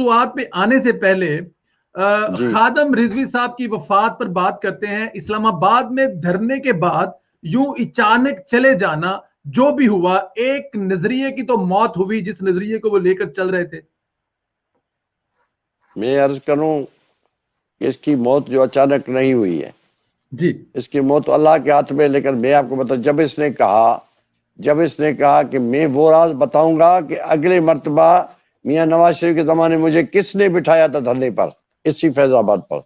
موضوعات پہ آنے سے پہلے جی خادم رضوی صاحب کی وفات پر بات کرتے ہیں. اسلام آباد میں دھرنے کے بعد یوں اچانک چلے جانا جو بھی ہوا، ایک نظریے کی تو موت ہوئی جس نظریے کو وہ لے کر چل رہے تھے. میں عرض کروں کہ اس کی موت جو اچانک نہیں ہوئی ہے، جی اس کی موت تو اللہ کے ہاتھ میں. لیکن میں آپ کو بتاؤں، جب اس نے کہا کہ میں وہ راز بتاؤں گا کہ اگلے مرتبہ میاں نواز شریف کے زمانے میں مجھے کس نے بٹھایا تھا دھرنے پر، اسی فیض آباد پر،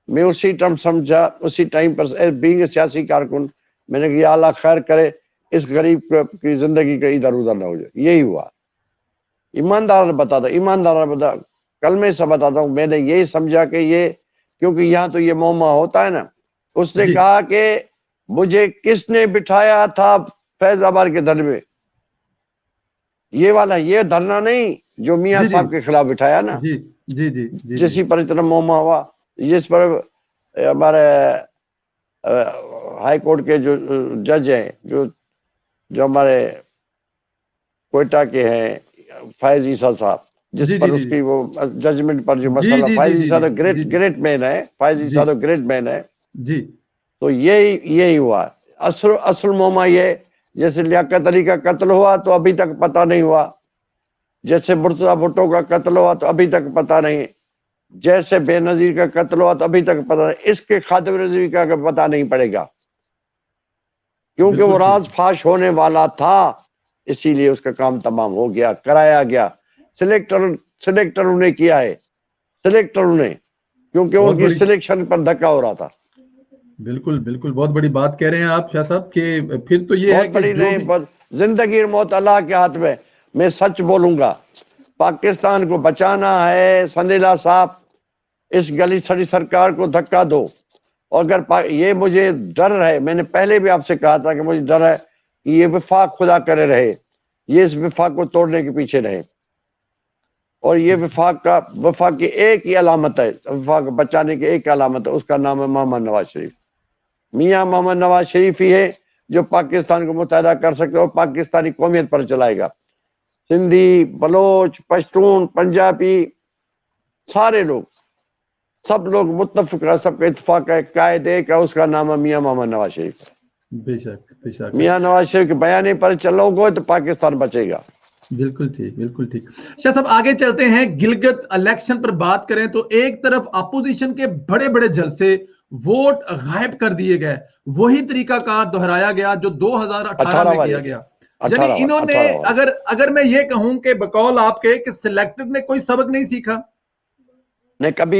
میں اسی ٹائم سمجھا، اسی ٹائم پر بینگ سیاسی کارکن، میں نے کہا یا اللہ خیر کرے اس غریب کی زندگی کا ادھر ادھر نہ ہو جائے. یہی ہوا. ایماندار بتا کلمے سے بتاتا ہوں، میں نے یہی سمجھا کہ یہ، کیونکہ یہاں تو یہ معمہ ہوتا ہے نا. اس نے جی کہا کہ مجھے کس نے بٹھایا تھا فیض آباد کے دھرنے میں، یہ والا، یہ دھرنا نہیں جو میاں جی جی صاحب کے خلاف بٹھایا نا، جی جی جی جی جی جسی پر اتنا معمہ ہوا، جس پر ہمارے ہائی کورٹ کے جو جج ہیں، جو ہمارے کوئٹہ کے ہیں، فائز عیسیٰ صاحب، جس جی پر جی اس کی وہ ججمنٹ پر جو جی مسئلہ، جی فائز جی عیسیٰ جی تو جی گریٹ مین ہے، فائز جی عیسیٰ تو گریٹ مین ہے. جی تو یہی ہوا. اصل معمہ یہ، جیسے لیاقت علی کا قتل ہوا تو ابھی تک پتہ نہیں ہوا، جیسے مرتضیٰ بھٹو کا قتل ہوا تو ابھی تک پتہ نہیں، جیسے بے نظیر کا قتل ہوا تو ابھی تک پتہ نہیں. اس کے خادم رضوی کا پتہ نہیں پڑے گا، کیونکہ وہ بالکل ٹھیک. راز فاش ہونے والا تھا، اسی لیے اس کا کام تمام ہو گیا، کرایا گیا. سلیکٹر انہیں کیا ہے، کیونکہ بہت ان کی بڑی، سلیکشن پر دھکا ہو رہا تھا. بالکل بالکل بہت بڑی بات کہہ رہے ہیں آپ شاہ صاحب، کہ پھر تو یہ ہے بہت کہ بڑی جو نہیں، بھی زندگی اور موت اللہ کے ہاتھ میں. میں سچ بولوں گا، پاکستان کو بچانا ہے سنیلا صاحب، اس گلی سڑی سرکار کو دھکا دو. اگر یہ مجھے ڈر ہے، میں نے پہلے بھی آپ سے کہا تھا کہ مجھے ڈر ہے کہ یہ وفاق خدا کرے رہے، یہ اس وفاق کو توڑنے کے پیچھے رہے. اور یہ وفاق کی ایک ہی علامت ہے، وفاق بچانے کی ایک علامت ہے، اس کا نام ہے محمد نواز شریف. میاں محمد نواز شریف ہی ہے جو پاکستان کو متحدہ کر سکتے اور پاکستانی قومیت پر چلائے گا. سندھی، بلوچ، پشتون، پنجابی، سارے لوگ، سب لوگ متفق ہے، سب کا اتفاق ہے، قائد ایک ہے، اس کا نام ہے میاں محمد نواز شریف. بے شک بے شک. میاں نواز شریف کے بیانے پر چلو گے تو پاکستان بچے گا. بالکل ٹھیک، بالکل ٹھیک. شاہ صاحب آگے چلتے ہیں، گلگت الیکشن پر بات کریں تو ایک طرف اپوزیشن کے بڑے بڑے جلسے، ووٹ غائب کر دیے گئے، وہی طریقہ کار دہرایا گیا جو 2018 میں کیا گیا. یعنی انہوں نے، 18 والا اگر میں یہ کہوں کہ بقول آپ کے کہ سلیکٹڈ نے کوئی سبق نہیں سیکھا. نے کبھی